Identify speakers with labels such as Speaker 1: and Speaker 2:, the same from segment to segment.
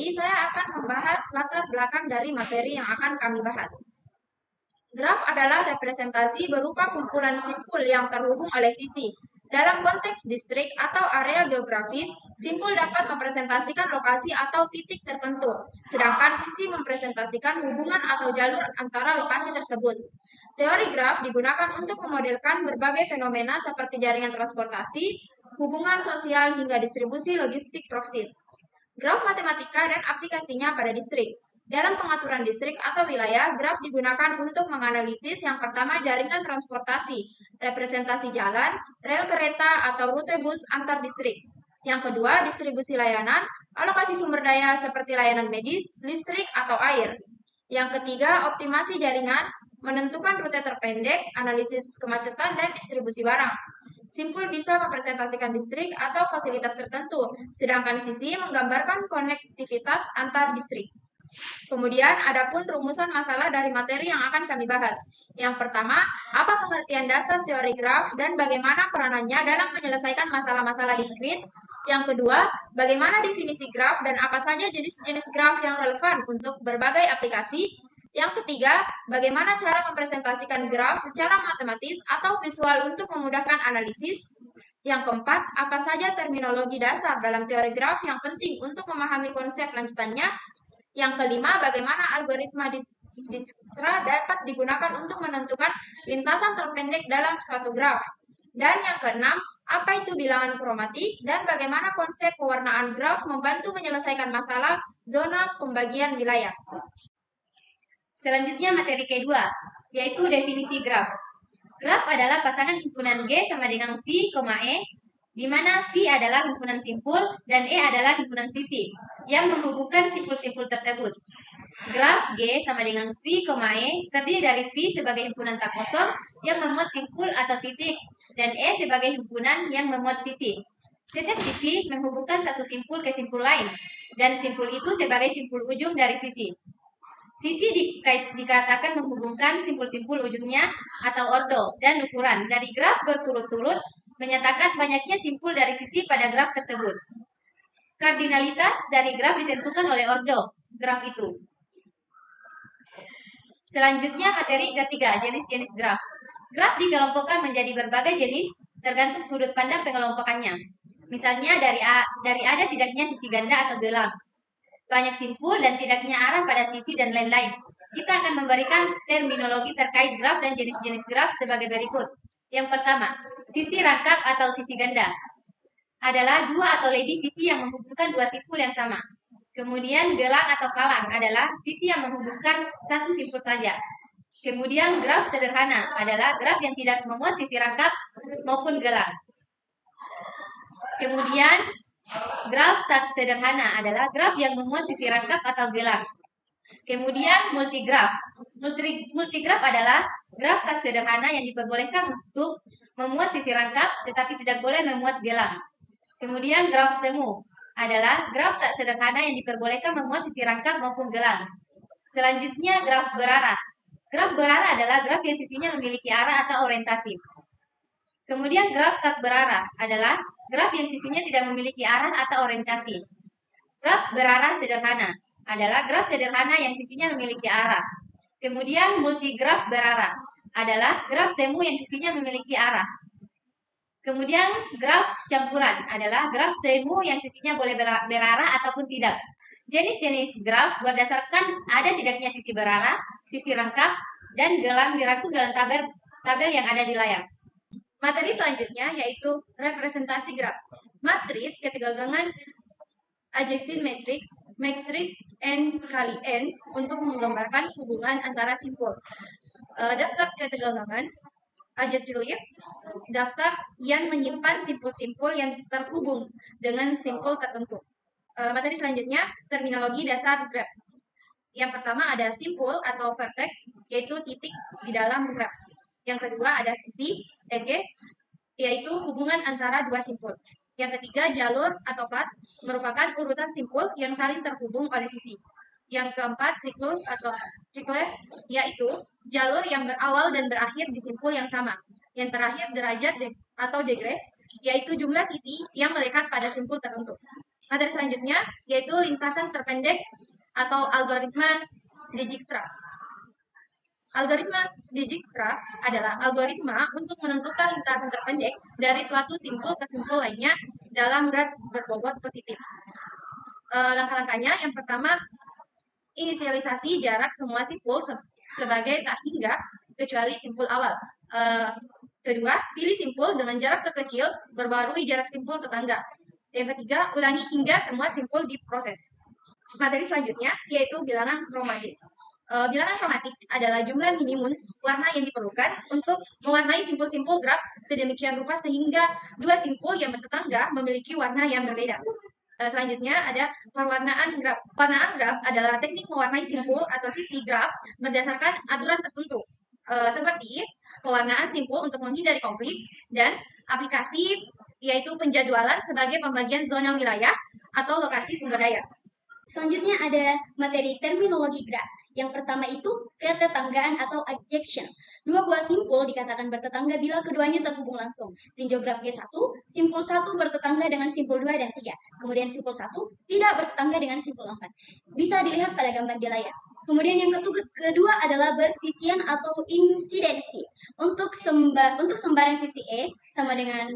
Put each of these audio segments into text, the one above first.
Speaker 1: materi, saya akan membahas latar belakang dari materi yang akan kami bahas. Graf adalah representasi berupa kumpulan simpul yang terhubung oleh sisi. Dalam konteks distrik atau area geografis, simpul dapat mempresentasikan lokasi atau titik tertentu, sedangkan sisi mempresentasikan hubungan atau jalur antara lokasi tersebut. Teori graf digunakan untuk memodelkan berbagai fenomena seperti jaringan transportasi, hubungan sosial, hingga distribusi logistik proksis. Graf matematika dan aplikasinya pada distrik. Dalam pengaturan distrik atau wilayah, graf digunakan untuk menganalisis yang pertama jaringan transportasi, representasi jalan, rel kereta, atau rute bus antar distrik. Yang kedua, distribusi layanan, alokasi sumber daya seperti layanan medis, listrik, atau air. Yang ketiga, optimasi jaringan, menentukan rute terpendek, analisis kemacetan, dan distribusi barang. Simpul bisa mempresentasikan distrik atau fasilitas tertentu, sedangkan sisi menggambarkan konektivitas antar distrik. Kemudian, ada pun rumusan masalah dari materi yang akan kami bahas. Yang pertama, apa pengertian dasar teori graf dan bagaimana peranannya dalam menyelesaikan masalah-masalah diskrit? Yang kedua, bagaimana definisi graf dan apa saja jenis-jenis graf yang relevan untuk berbagai aplikasi? Yang ketiga, bagaimana cara mempresentasikan graf secara matematis atau visual untuk memudahkan analisis? Yang keempat, apa saja terminologi dasar dalam teori graf yang penting untuk memahami konsep lanjutannya? Yang kelima, bagaimana algoritma Dijkstra dapat digunakan untuk menentukan lintasan terpendek dalam suatu graf. Dan yang keenam, apa itu bilangan kromatik dan bagaimana konsep pewarnaan graf membantu menyelesaikan masalah zona pembagian wilayah.
Speaker 2: Selanjutnya materi kedua, yaitu definisi graf. Graf adalah pasangan himpunan G sama dengan V, E, di mana V adalah himpunan simpul dan E adalah himpunan sisi yang menghubungkan simpul-simpul tersebut. Graf G sama dengan V, E terdiri dari V sebagai himpunan tak kosong yang memuat simpul atau titik dan E sebagai himpunan yang memuat sisi. Setiap sisi menghubungkan satu simpul ke simpul lain dan simpul itu sebagai simpul ujung dari sisi. Sisi dikatakan menghubungkan simpul-simpul ujungnya atau ordo dan ukuran dari graf berturut-turut menyatakan banyaknya simpul dari sisi pada graf tersebut. Kardinalitas dari graf ditentukan oleh ordo graf itu. Selanjutnya materi ketiga, jenis-jenis graf. Graf dikelompokkan menjadi berbagai jenis tergantung sudut pandang pengelompokannya. Misalnya dari ada tidaknya sisi ganda atau gelang, banyak simpul dan tidaknya arah pada sisi dan lain-lain. Kita akan memberikan terminologi terkait graf dan jenis-jenis graf sebagai berikut. Yang pertama, sisi rangkap atau sisi ganda adalah dua atau lebih sisi yang menghubungkan dua simpul yang sama. Kemudian gelang atau kalang adalah sisi yang menghubungkan satu simpul saja. Kemudian graf sederhana adalah graf yang tidak memuat sisi rangkap maupun gelang. Kemudian graf tak sederhana adalah graf yang memuat sisi rangkap atau gelang. Kemudian multigraf. Multigraf adalah graf tak sederhana yang diperbolehkan untuk memuat sisi rangkap tetapi tidak boleh memuat gelang. Kemudian graf semu adalah graf tak sederhana yang diperbolehkan memuat sisi rangkap maupun gelang. Selanjutnya graf berarah. Graf berarah adalah graf yang sisinya memiliki arah atau orientasi. Kemudian graf tak berarah adalah graf yang sisinya tidak memiliki arah atau orientasi. Graf berarah sederhana adalah graf sederhana yang sisinya memiliki arah. Kemudian multigraf berarah adalah graf semu yang sisinya memiliki arah. Kemudian graf campuran adalah graf semu yang sisinya boleh berarah ataupun tidak. Jenis-jenis graf berdasarkan ada tidaknya sisi berarah, sisi rangkap, dan gelang dirangkum dalam tabel yang ada di layar.
Speaker 1: Materi selanjutnya yaitu representasi graf. Matris ketegangan adjacent matrix n kali n untuk menggambarkan hubungan antara simpul. Daftar ketegangan adjective, daftar yang menyimpan simpul-simpul yang terhubung dengan simpul tertentu. Materi selanjutnya, terminologi dasar graf. Yang pertama ada simpul atau vertex, yaitu titik di dalam graf. Yang kedua ada sisi, edge, yaitu hubungan antara dua simpul. Yang ketiga jalur atau path, merupakan urutan simpul yang saling terhubung oleh sisi. Yang keempat siklus atau cikle, yaitu jalur yang berawal dan berakhir di simpul yang sama. Yang terakhir derajat atau degree, yaitu jumlah sisi yang melekat pada simpul tertentu. Materi selanjutnya yaitu lintasan terpendek atau algoritma Dijkstra. Algoritma Dijkstra adalah algoritma untuk menentukan lintasan terpendek dari suatu simpul ke simpul lainnya dalam graf berbobot positif. Langkah-langkahnya yang pertama, inisialisasi jarak semua simpul sebagai tak hingga kecuali simpul awal. Kedua, pilih simpul dengan jarak terkecil berbarui jarak simpul tetangga. Yang ketiga, ulangi hingga semua simpul diproses. Materi selanjutnya yaitu bilangan kromatik. Bilangan kromatik adalah jumlah minimum warna yang diperlukan untuk mewarnai simpul-simpul graf sedemikian rupa sehingga dua simpul yang bertetangga memiliki warna yang berbeda. Selanjutnya ada pewarnaan graf. Pewarnaan graf adalah teknik mewarnai simpul atau sisi graf berdasarkan aturan tertentu, seperti pewarnaan simpul untuk menghindari konflik dan aplikasi yaitu penjadwalan sebagai pembagian zona wilayah atau lokasi sumber daya.
Speaker 3: Selanjutnya ada materi terminologi graf. Yang pertama itu ketetanggaan atau adjection. Dua buah simpul dikatakan bertetangga bila keduanya terhubung langsung. Tinjau graf G1, simpul 1 bertetangga dengan simpul 2 dan 3. Kemudian simpul 1 tidak bertetangga dengan simpul 4. Bisa dilihat pada gambar di layar. Kemudian yang kedua adalah bersisian atau insidensi. Untuk sembarang sisi E sama dengan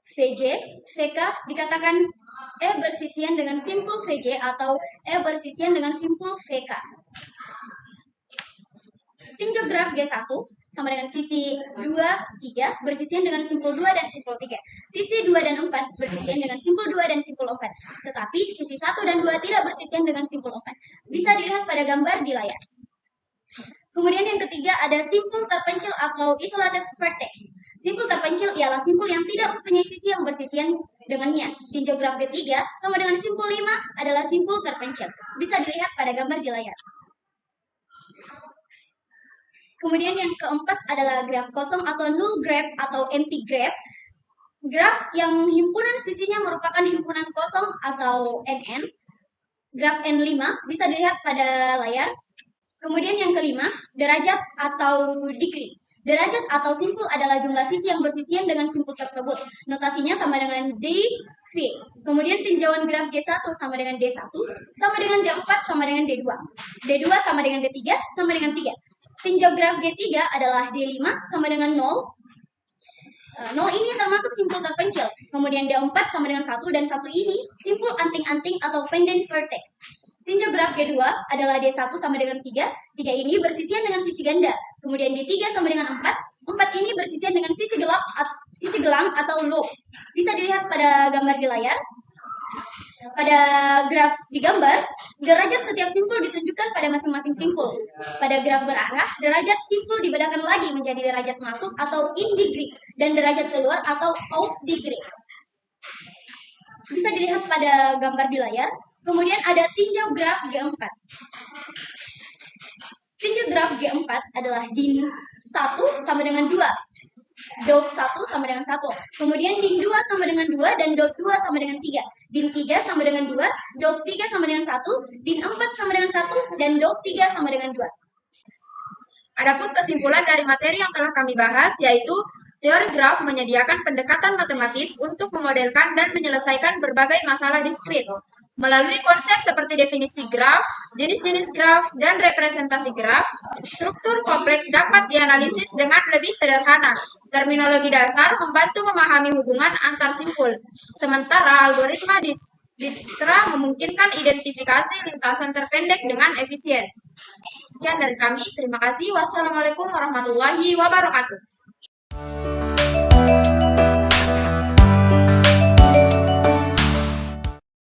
Speaker 3: VJ, VK dikatakan E bersisian dengan simpul VJ atau E bersisian dengan simpul VK. Tinjau graf G1 sama dengan sisi 2, 3 bersisian dengan simpul 2 dan simpul 3. Sisi 2 dan 4 bersisian dengan simpul 2 dan simpul 4. Tetapi sisi 1 dan 2 tidak bersisian dengan simpul 4. Bisa dilihat pada gambar di layar. Kemudian yang ketiga ada simpul terpencil atau isolated vertex. Simpul terpencil ialah simpul yang tidak mempunyai sisi yang bersisian dengannya. Tinjau graf G3 sama dengan simpul 5 adalah simpul terpencil. Bisa dilihat pada gambar di layar. Kemudian yang keempat adalah graf kosong atau null graph atau empty graph. Graf yang himpunan sisinya merupakan himpunan kosong atau NN. Graf N5 bisa dilihat pada layar. Kemudian yang kelima, derajat atau degree. Derajat atau simpul adalah jumlah sisi yang bersisian dengan simpul tersebut. Notasinya sama dengan dV. Kemudian tinjauan graf G1 sama dengan D1, sama dengan D4 sama dengan D2. D2 sama dengan D3 sama dengan 3. Tinjau graf G3 adalah D5 sama dengan 0. 0 ini termasuk simpul terpencil. Kemudian D4 sama dengan 1 dan 1 ini simpul anting-anting atau pendant vertex. Tinjau graf G2 adalah D1 sama dengan 3. 3 ini bersisian dengan sisi ganda. Kemudian D3 sama dengan 4. 4 ini bersisian dengan sisi gelang atau loop. Bisa dilihat pada gambar di layar. Pada graf di gambar, derajat setiap simpul ditunjukkan pada masing-masing simpul. Pada graf berarah, derajat simpul dibedakan lagi menjadi derajat masuk atau in degree dan derajat keluar atau out degree. Bisa dilihat pada gambar di layar. Kemudian ada tinjau graf G4. Tinjau graf G4 adalah din 1 sama dengan 2. Dot 1 sama dengan 1. Kemudian din 2 sama dengan 2 dan dot 2 sama dengan 3. Din 3 sama dengan 2, dot 3 sama dengan 1, din 4 sama dengan 1, dan dot 3 sama dengan 2.
Speaker 1: Adapun kesimpulan dari materi yang telah kami bahas yaitu teori graf menyediakan pendekatan matematis untuk memodelkan dan menyelesaikan berbagai masalah diskrit. Melalui konsep seperti definisi graf, jenis-jenis graf, dan representasi graf, struktur kompleks dapat dianalisis dengan lebih sederhana. Terminologi dasar membantu memahami hubungan antar simpul, sementara algoritma Dijkstra memungkinkan identifikasi lintasan terpendek dengan efisien. Sekian dari kami, terima kasih. Wassalamualaikum warahmatullahi wabarakatuh.